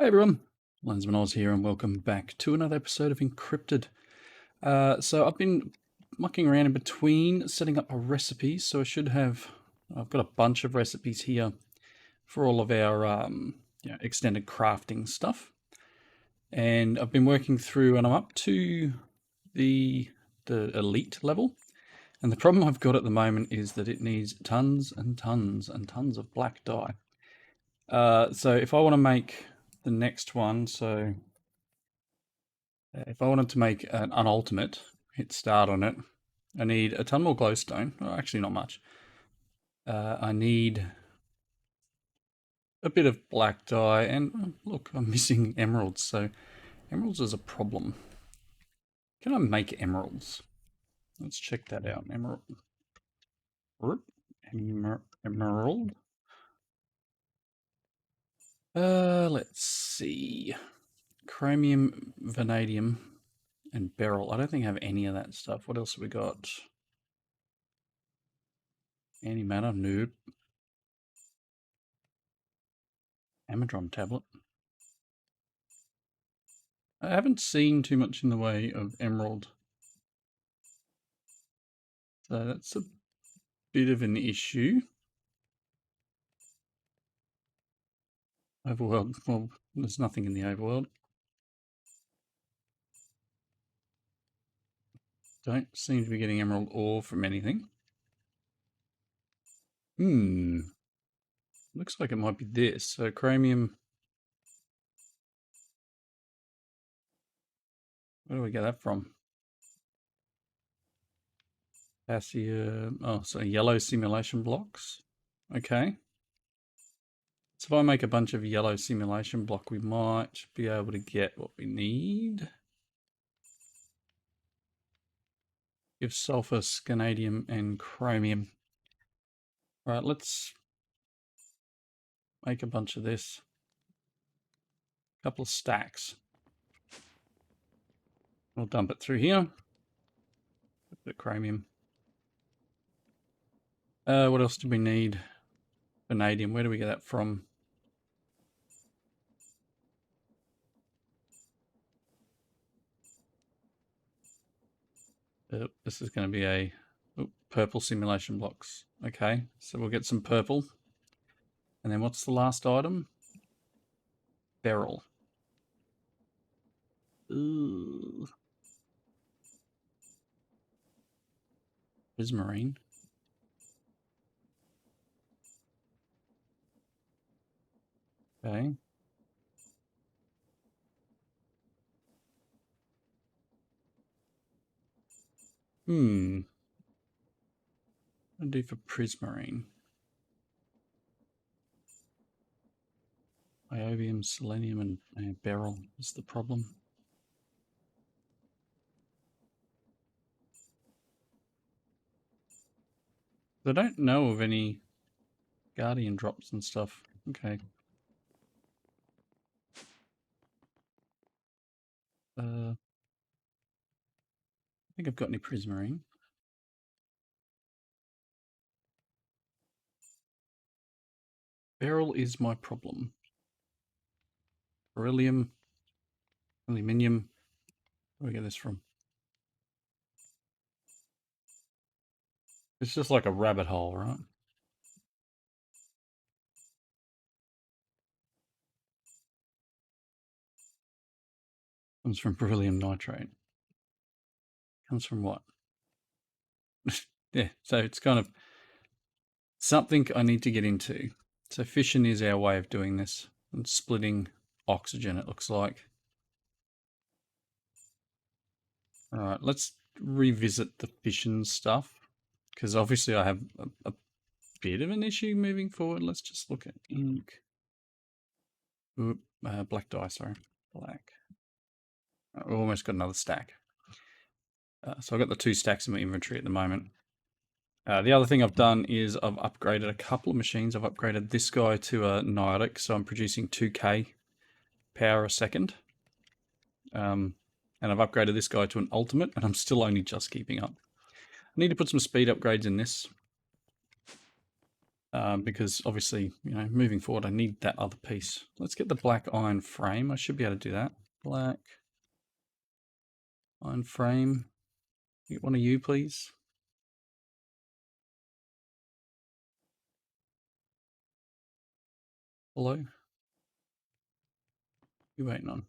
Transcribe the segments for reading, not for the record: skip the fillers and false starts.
Hey everyone, Lensman Oz here and welcome back to another episode of Encrypted. So I've been mucking around in between setting up a recipe, so I've got a bunch of recipes here for all of our extended crafting stuff. And I've been working through and I'm up to the elite level. And the problem I've got at the moment is that it needs tons and tons and tons of black dye. So if I want to make the next one, if I wanted to make an ultimate, hit start on it, I need a ton more glowstone. Well, actually, not much. I need a bit of black dye, and look, I'm missing emeralds, so emeralds is a problem. Can I make emeralds? Let's check that out. Emerald. Emerald. Let's see. Chromium, vanadium, and beryl. I don't think I have any of that stuff. What else have we got? Antimatter, noob. Amadron tablet. I haven't seen too much in the way of emerald. So that's a bit of an issue. Overworld, well, there's nothing in the overworld. Don't seem to be getting emerald ore from anything. Looks like it might be this. So chromium. Where do we get that from? Potassium. Oh, so yellow simulation blocks. Okay. So if I make a bunch of yellow simulation block, we might be able to get what we need. Give sulfur, scanadium, and chromium. All right, let's make a bunch of this. A couple of stacks. We'll dump it through here. A bit of chromium. What else do we need? Vanadium. Where do we get that from? This is going to be a purple simulation blocks. Okay, so we'll get some purple. And then what's the last item? Beryl. Ooh. Prismarine. Okay. What do I do for prismarine? Iobium, selenium, and beryl is the problem. I don't know of any guardian drops and stuff. Okay. I think I've got any prismarine. Beryl is my problem. Beryllium, aluminium. Where do we get this from? It's just like a rabbit hole, right? Comes from beryllium nitrate. Comes from what? Yeah, so it's kind of something I need to get into. So fission is our way of doing this. And splitting oxygen, it looks like. All right, let's revisit the fission stuff. Because obviously I have a bit of an issue moving forward. Let's just look at ink. Black dye, sorry. Black. We've almost got another stack. So I've got the 2 stacks in my inventory at the moment. The other thing I've done is I've upgraded a couple of machines. I've upgraded this guy to a Niotic, so I'm producing 2k power a second. And I've upgraded this guy to an Ultimate, and I'm still only just keeping up. I need to put some speed upgrades in this. because obviously, you know, moving forward, I need that other piece. Let's get the black iron frame. I should be able to do that. Black iron frame. Get one of you, please. Hello? You waiting on?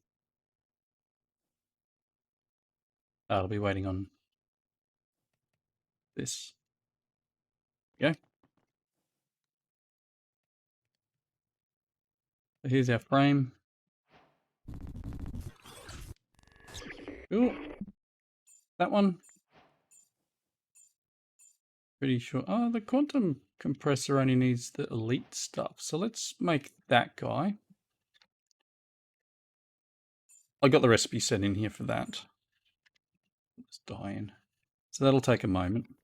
I'll be waiting on this. Yeah. So here's our frame. Ooh. That one. Pretty sure. Oh, the quantum compressor only needs the elite stuff. So let's make that guy. I got the recipe set in here for that. Let's die in. So that'll take a moment.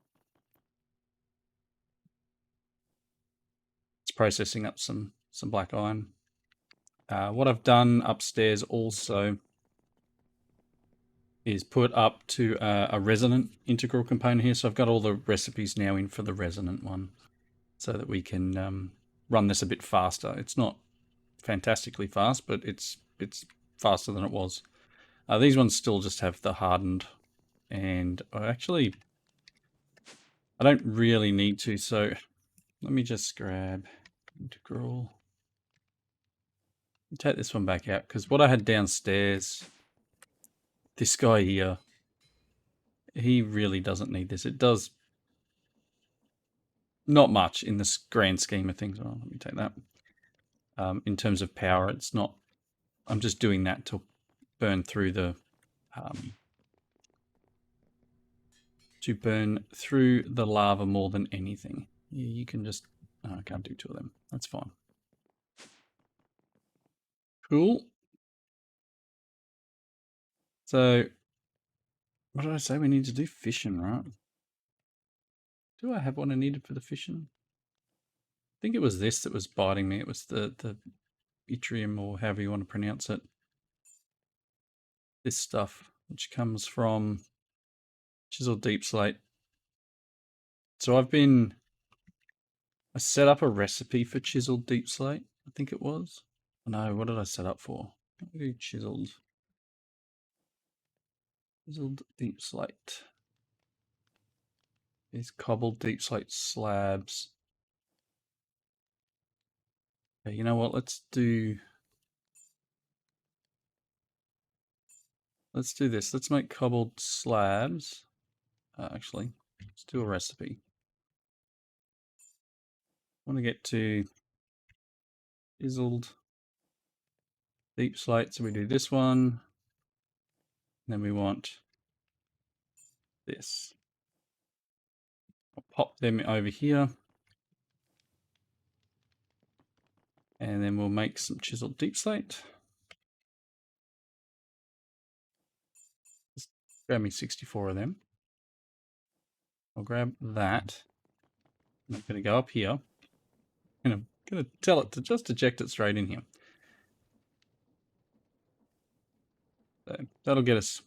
It's processing up some black iron. What I've done upstairs also is put up to a resonant integral component here. So I've got all the recipes now in for the resonant one so that we can run this a bit faster. It's not fantastically fast, but it's faster than it was. These ones still just have the hardened, and I don't really need to, so let me just grab integral. Take this one back out, because what I had downstairs, this guy here, he really doesn't need this. It does not much in this grand scheme of things. Oh, let me take that. In terms of power, it's not, I'm just doing that to burn through the lava more than anything. You can just, oh, I can't do two of them. That's fine. Cool. So, what did I say? We need to do fission, right? Do I have what I needed for the fission? I think it was this that was biting me. It was the yttrium, or however you want to pronounce it. This stuff, which comes from chiseled deep slate. So I set up a recipe for chiseled deep slate. I think it was. No, what did I set up for? Let me do chiseled deep slate. These cobbled deep slate slabs. Okay, you know what? Let's do this. Let's make cobbled slabs. Actually, let's do a recipe. I want to get to chiseled deep slate, so we do this one. Then we want this. I'll pop them over here. And then we'll make some chiseled deep slate. Just grab me 64 of them. I'll grab that. I'm going to go up here. And I'm going to tell it to just eject it straight in here. So that'll get us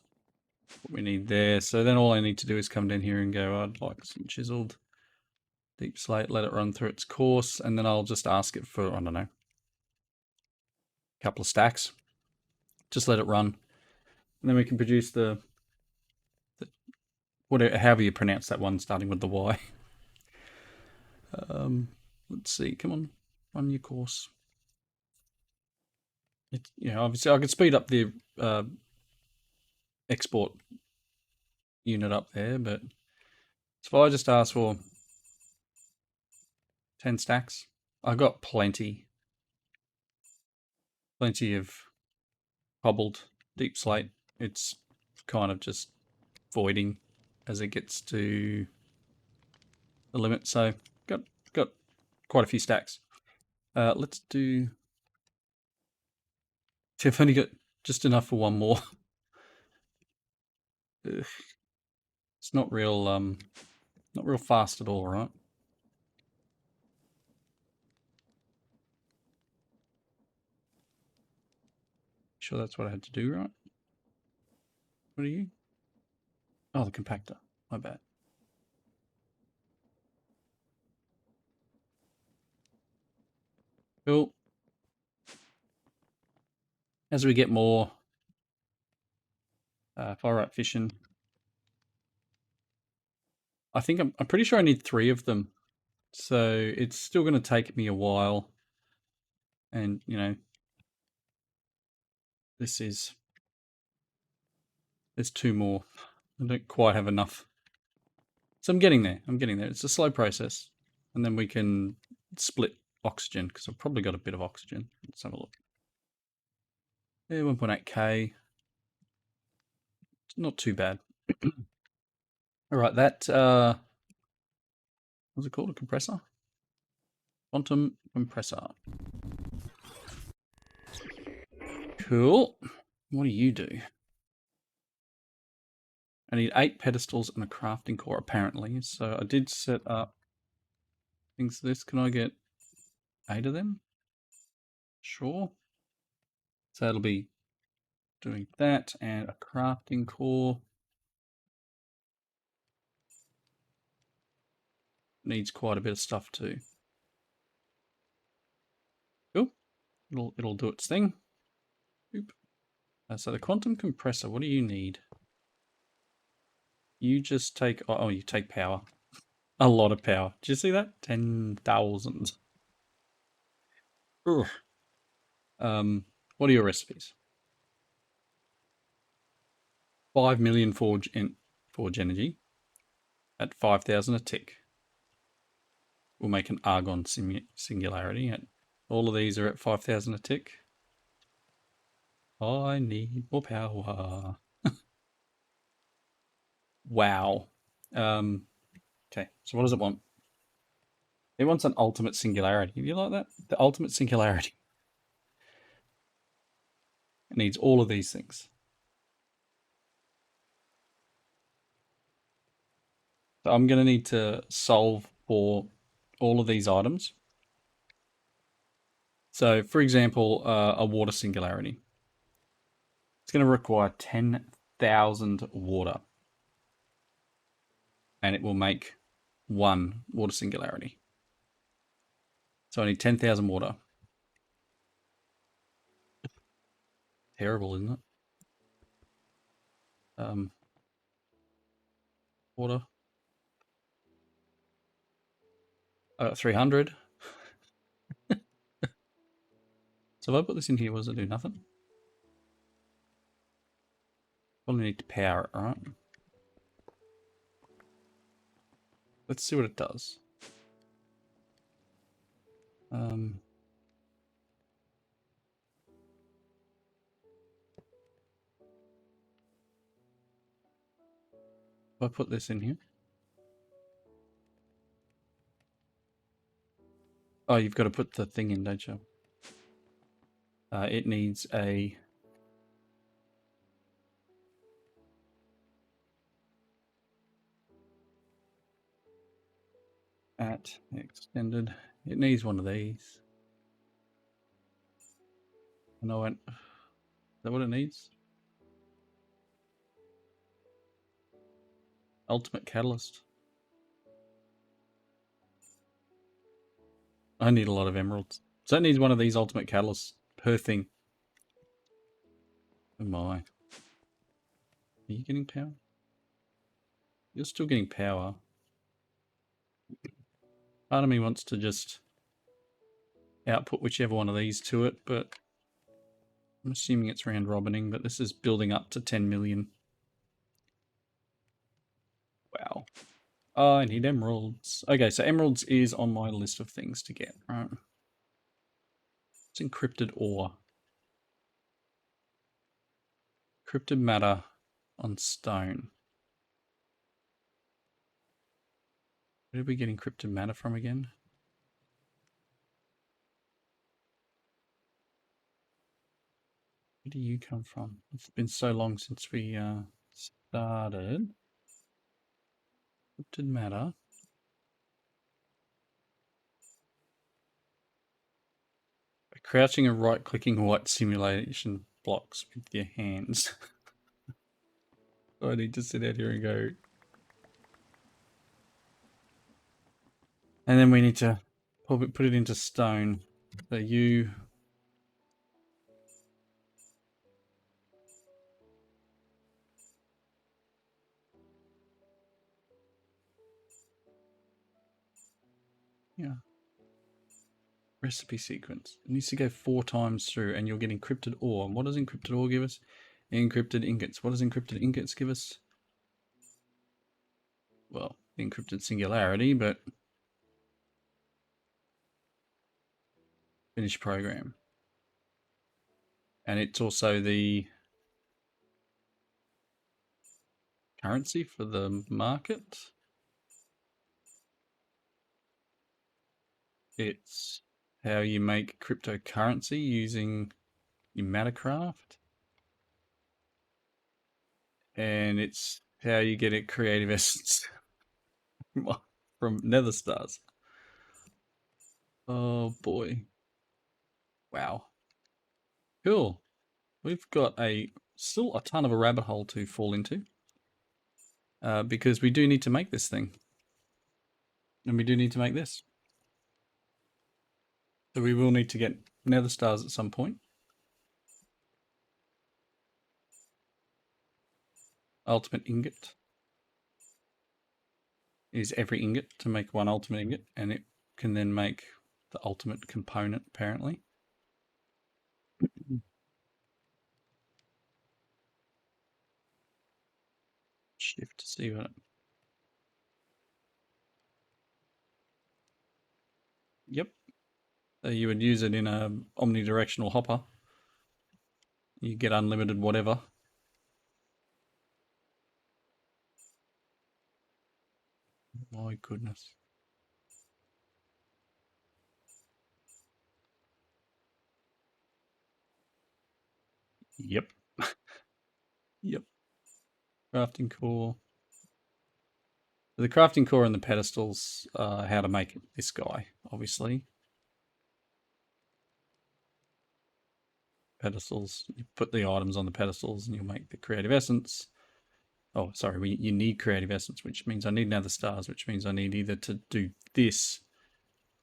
what we need there. So then all I need to do is come down here and go, I'd like some chiseled deep slate, let it run through its course, and then I'll just ask it for, I don't know, a couple of stacks. Just let it run. And then we can produce the whatever, however you pronounce that one starting with the Y. Let's see, come on, run your course. Obviously I could speed up the export unit up there, but so if I just ask for 10 stacks, I've got plenty of cobbled deep slate. It's kind of just voiding as it gets to the limit, so got quite a few stacks. Let's do, I've only got just enough for one more. It's not real fast at all, right? Sure, that's what I had to do, right? What are you? Oh, the compactor. My bad. Cool. As we get more fire-right fission, I think I'm pretty sure I need 3 of them. So it's still going to take me a while. And, you know, there's 2 more. I don't quite have enough. So I'm getting there. It's a slow process. And then we can split oxygen, because I've probably got a bit of oxygen. Let's have a look. Yeah, 1.8k. It's not too bad. All right, that what's it called? A compressor? Quantum compressor. Cool. What do you do? I need 8 pedestals and a crafting core, apparently. So I did set up things. This, can I get 8 of them? Sure. So that'll be doing that and a crafting core. Needs quite a bit of stuff too. Cool. It'll do its thing. Oop. So the quantum compressor, what do you need? You just take, oh, you take power. A lot of power. Did you see that? 10,000. What are your recipes? 5 million forge energy at 5,000 a tick. We'll make an argon singularity. All of these are at 5,000 a tick. I need more power. Wow. Okay, so what does it want? It wants an ultimate singularity. Do you like that? The ultimate singularity. It needs all of these things. So I'm going to need to solve for all of these items. So, for example, a water singularity. It's going to require 10,000 water. And it will make 1 water singularity. So I need 10,000 water. Terrible, isn't it? Water. I got 300. So if I put this in here, what does it do? Nothing? Probably need to power it, right? Let's see what it does. If I put this in here. Oh, you've got to put the thing in, don't you? It needs a... at extended. It needs one of these. And I went, is that what it needs? Ultimate catalyst. I need a lot of emeralds. So it needs one of these ultimate catalysts per thing. Oh my. Are you getting power? You're still getting power. Part of me wants to just output whichever one of these to it, but I'm assuming it's round robining, but this is building up to 10 million. Wow. Oh, I need emeralds. Okay, so emeralds is on my list of things to get, right? It's encrypted ore. Encrypted matter on stone. Where did we get encrypted matter from again? Where do you come from? It's been so long since we started. Encrypted matter. Crouching and right-clicking white simulation blocks with your hands. I need to sit out here and go. And then we need to put it into stone. So you... Yeah. Recipe sequence. It needs to go 4 times through and you'll get encrypted ore. And what does encrypted ore give us? Encrypted ingots. What does encrypted ingots give us? Well, encrypted singularity, but finish program. And it's also the currency for the market. It's how you make cryptocurrency using your Metacraft. And it's how you get a creative essence from Nether Stars. Oh boy. Wow. Cool. We've got still a ton of a rabbit hole to fall into. Because we do need to make this thing. And we do need to make this. So we will need to get Nether Stars at some point. Ultimate ingot is every ingot to make one ultimate ingot, and it can then make the ultimate component, apparently. Shift to see what... Yep. So you would use it in a omnidirectional hopper. You get unlimited whatever. My goodness. Yep. Yep. Crafting core. The crafting core and the pedestals are how to make this guy, obviously. Pedestals, you put the items on the pedestals and you'll make the creative essence. Oh, sorry, you need creative essence, which means I need Nether Stars, which means I need either to do this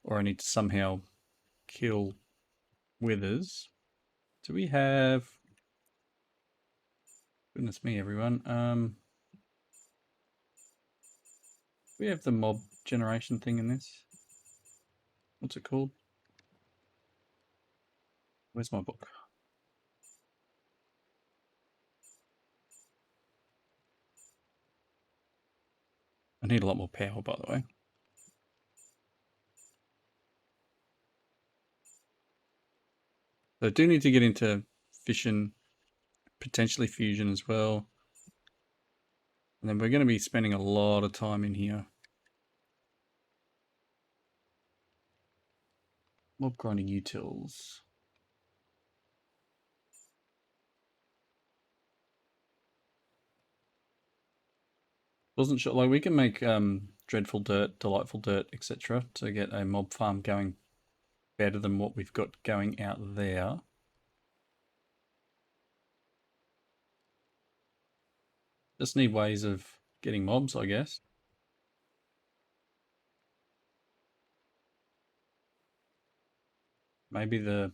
or I need to somehow kill withers. Do we have... Goodness me, everyone. We have the mob generation thing in this. What's it called? Where's my book? I need a lot more power, by the way. So I do need to get into fission, potentially fusion as well. And then we're going to be spending a lot of time in here. Mob grinding utils. Wasn't sure, like we can make dreadful dirt, delightful dirt, etc. to get a mob farm going better than what we've got going out there. Just need ways of getting mobs, I guess. Maybe the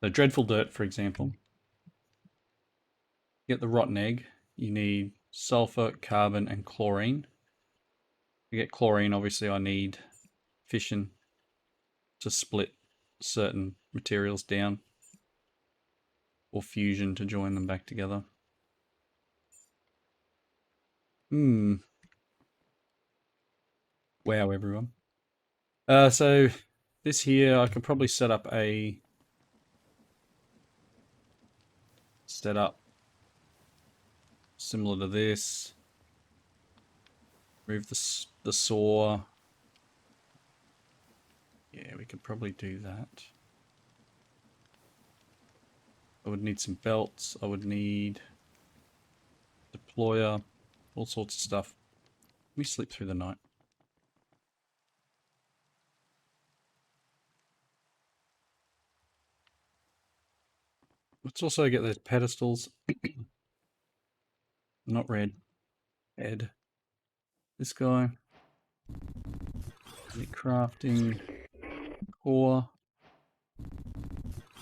dreadful dirt, for example. Get the rotten egg. You need sulfur, carbon, and chlorine. To get chlorine, obviously, I need fission to split certain materials down, or fusion to join them back together. Wow, everyone. So this here, I can probably set up similar to this. Move the saw. Yeah, we could probably do that. I would need some belts. I would need deployer, all sorts of stuff. Let me sleep through the night. Let's also get those pedestals. Not red. Ed. This guy. Crafting. core.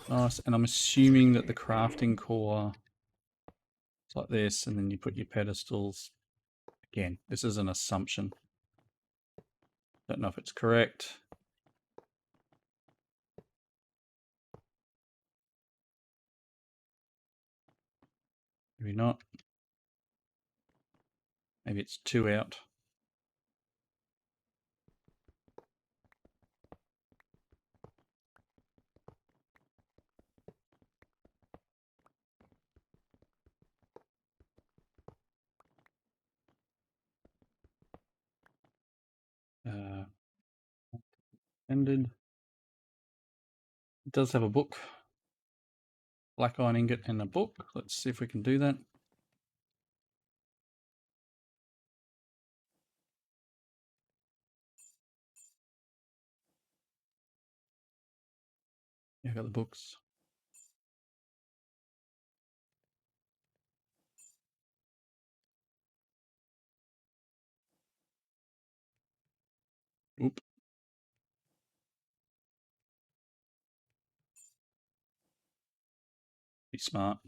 Nice, and I'm assuming that the crafting core is like this, and then you put your pedestals. Again, this is an assumption. Don't know if it's correct. Maybe not. Maybe it's 2 out. Ended. It does have a book. Black iron ingot and a book. Let's see if we can do that. Yeah, I got the books. Oop. Be smart.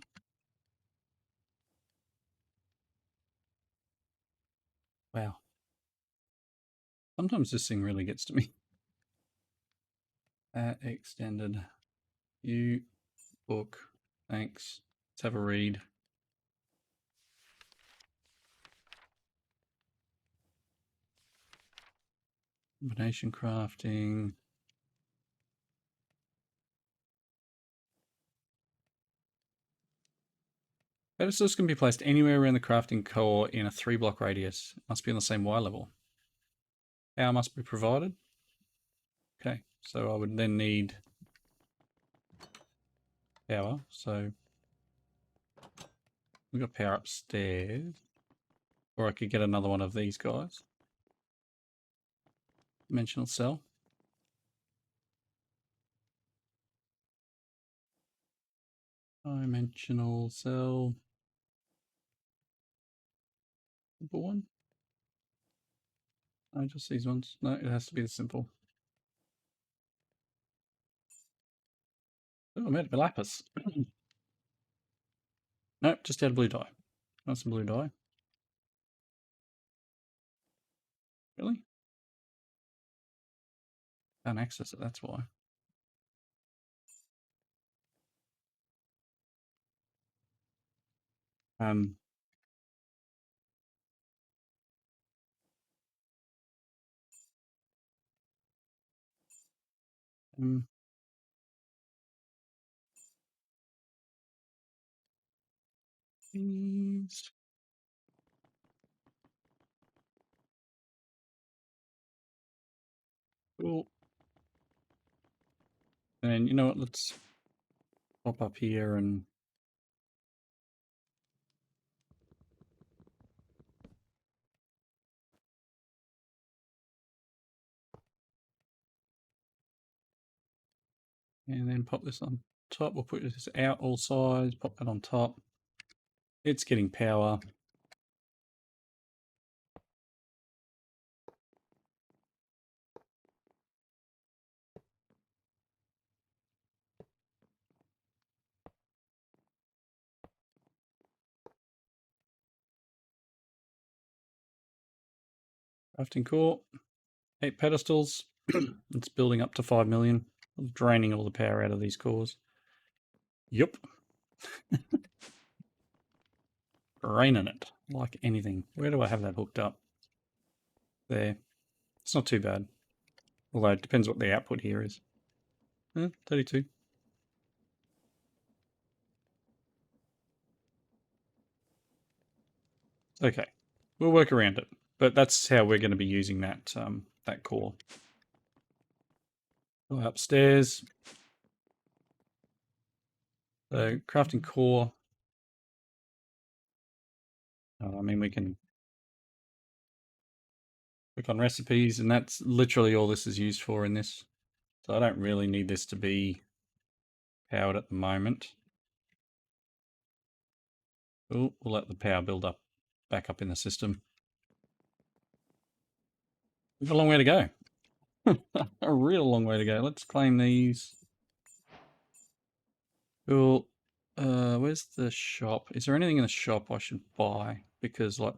Wow. Sometimes this thing really gets to me. Extended. You book. Thanks. Let's have a read. Combination crafting. Pedestals can be placed anywhere around the crafting core in a 3-block radius. It must be on the same Y level. Power must be provided. Okay, so I would then need power. So we've got power upstairs. Or I could get another one of these guys. Dimensional cell. Dimensional cell. Simple one. No, just these ones. No, it has to be the simple. Oh, I made a lapis. Nope, just add a blue dye. Not some blue dye. Really? Can't access it, that's why. Um, um, these. Cool. And you know what? Let's pop up here and then pop this on top. We'll put this out all sides, pop that on top. It's getting power. Crafting core, 8 pedestals. It's building up to 5 million. I'm draining all the power out of these cores. Yep. Draining it like anything. Where do I have that hooked up? There. It's not too bad. Although it depends what the output here is. 32. Okay. We'll work around it. But that's how we're going to be using that that core. Go upstairs. So crafting core. I mean, we can click on recipes, and that's literally all this is used for in this. So I don't really need this to be powered at the moment. We'll let the power build up back up in the system. We've got a long way to go. A real long way to go. Let's claim these. Cool. Where's the shop? Is there anything in the shop I should buy? Because, like,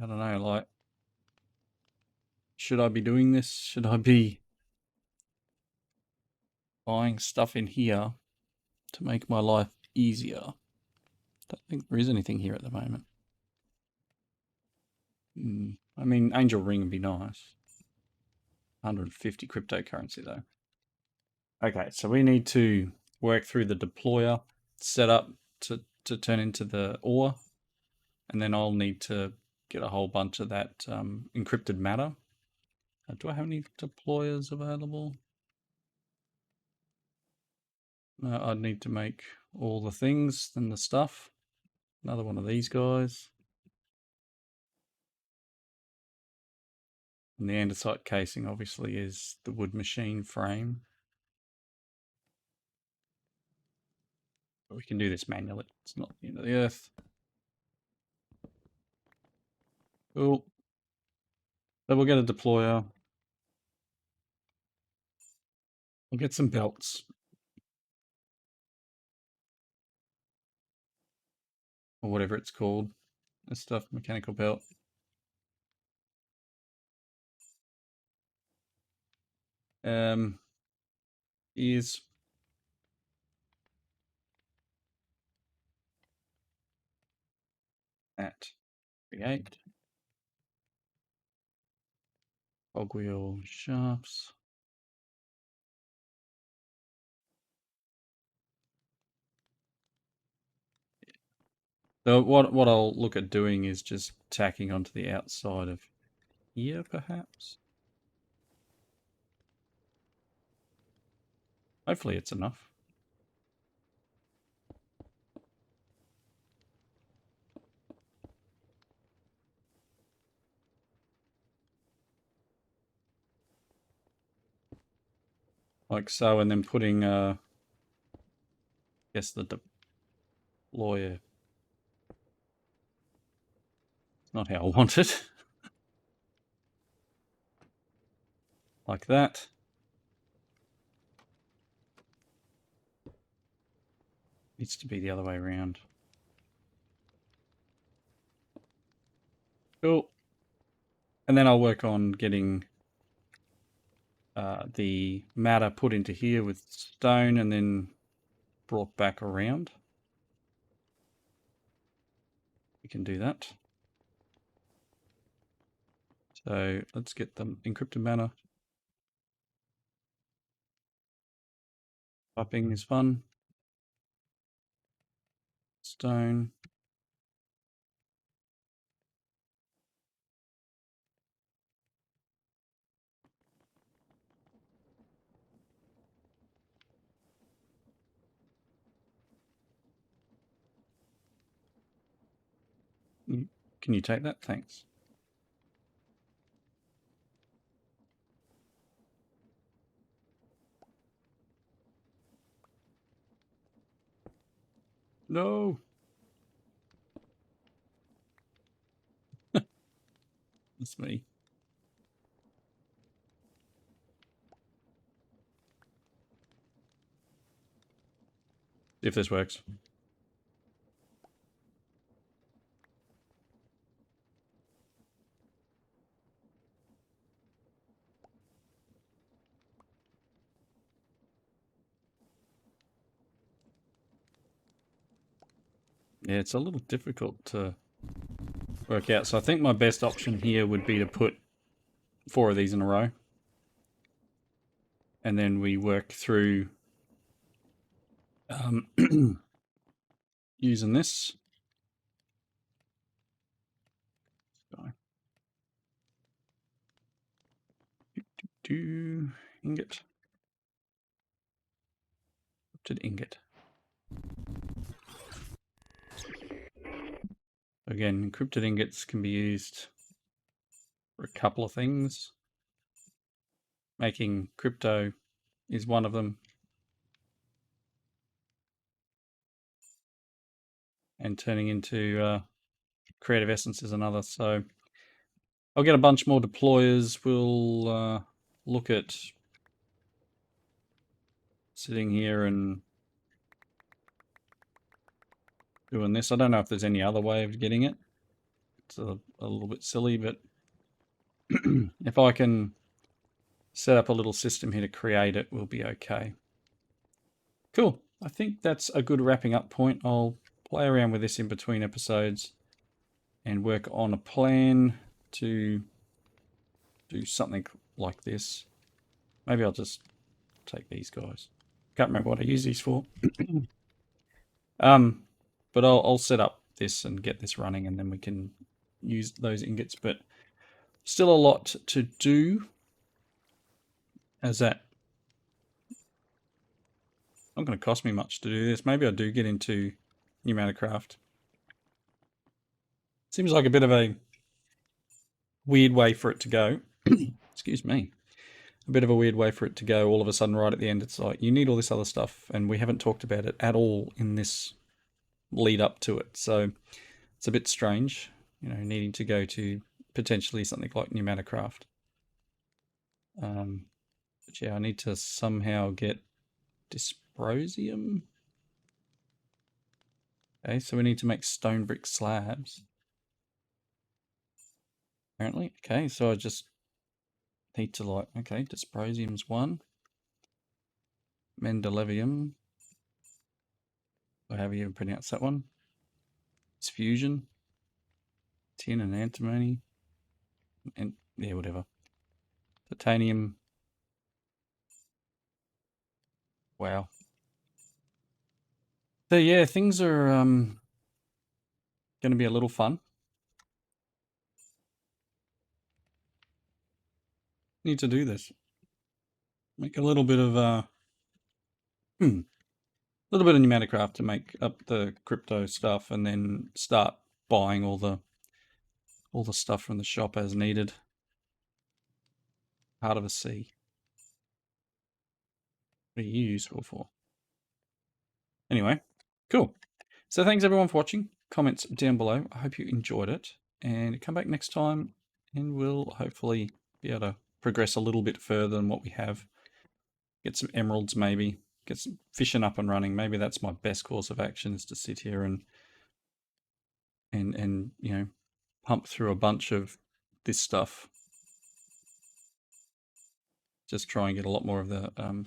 I don't know, like, should I be doing this? Should I be buying stuff in here to make my life easier? Don't think there is anything here at the moment. I mean, Angel Ring would be nice. 150 cryptocurrency, though. Okay, so we need to work through the deployer setup to turn into the ore, and then I'll need to get a whole bunch of that encrypted matter. Do I have any deployers available? No, I'd need to make all the things and the stuff. Another one of these guys. And the andesite casing obviously is the wood machine frame. But we can do this manually. It's not the end of the earth. Cool. So we'll get a deployer. We'll get some belts. Or whatever it's called. This stuff, mechanical belt. Is at create. Cogwheel shafts. So what I'll look at doing is just tacking onto the outside of here, perhaps. Hopefully it's enough. Like so, and then putting, I guess the deployer. It's not how I want it. Like that. Needs to be the other way around. Cool. And then I'll work on getting the matter put into here with stone and then brought back around. We can do that. So let's get the encrypted matter. Piping is fun. Stone. Can you take that? Thanks. No. That's me. See if this works. Yeah, it's a little difficult to work out. So I think my best option here would be to put 4 of these in a row. And then we work through using this. Ingot. Encrypted ingot. Again, encrypted ingots can be used for a couple of things. Making crypto is one of them. And turning into creative essence is another. So I'll get a bunch more deployers. We'll look at sitting here and doing this. I don't know if there's any other way of getting it. It's a little bit silly, but if I can set up a little system here to create it, we'll be okay. Cool. I think that's a good wrapping up point. I'll play around with this in between episodes and work on a plan to do something like this. Maybe I'll just take these guys. Can't remember what I use these for. But I'll set up this and get this running, and then we can use those ingots. But still a lot to do, as that not going to cost me much to do this. Maybe I do get into new Mattercraft. Seems like a bit of a weird way for it to go. Excuse me. A bit of a weird way for it to go. All of a sudden, right at the end, it's like, you need all this other stuff, and we haven't talked about it at all in this lead up to it. So it's a bit strange, you know, needing to go to potentially something like new Mattercraft. But yeah, I need to somehow get dysprosium. Okay, so we need to make stone brick slabs. Apparently. Okay, so I just need to like, okay, dysprosium's one. Mendelevium. Or however you pronounce that one. It's fusion. Tin and antimony. And yeah, whatever. Titanium. Wow. So yeah, things are going to be a little fun. Need to do this. Make a little bit of little bit of new Mattercraft to make up the crypto stuff, and then start buying all the stuff from the shop as needed. Heart of a sea. What are you useful for? Anyway, cool. So thanks everyone for watching. Comments down below. I hope you enjoyed it, and come back next time and we'll hopefully be able to progress a little bit further than what we have. Get some emeralds, maybe. Get some fishing up and running. Maybe that's my best course of action, is to sit here and you know, pump through a bunch of this stuff. Just try and get a lot more of the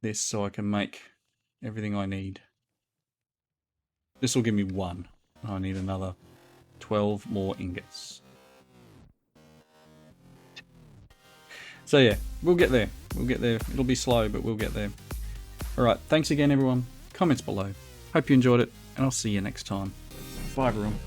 this, so I can make everything I need. This will give me 1. I need another 12 more ingots. So yeah, we'll get there. We'll get there. It'll be slow, but we'll get there. Alright, thanks again everyone. Comments below. Hope you enjoyed it, and I'll see you next time. Bye everyone.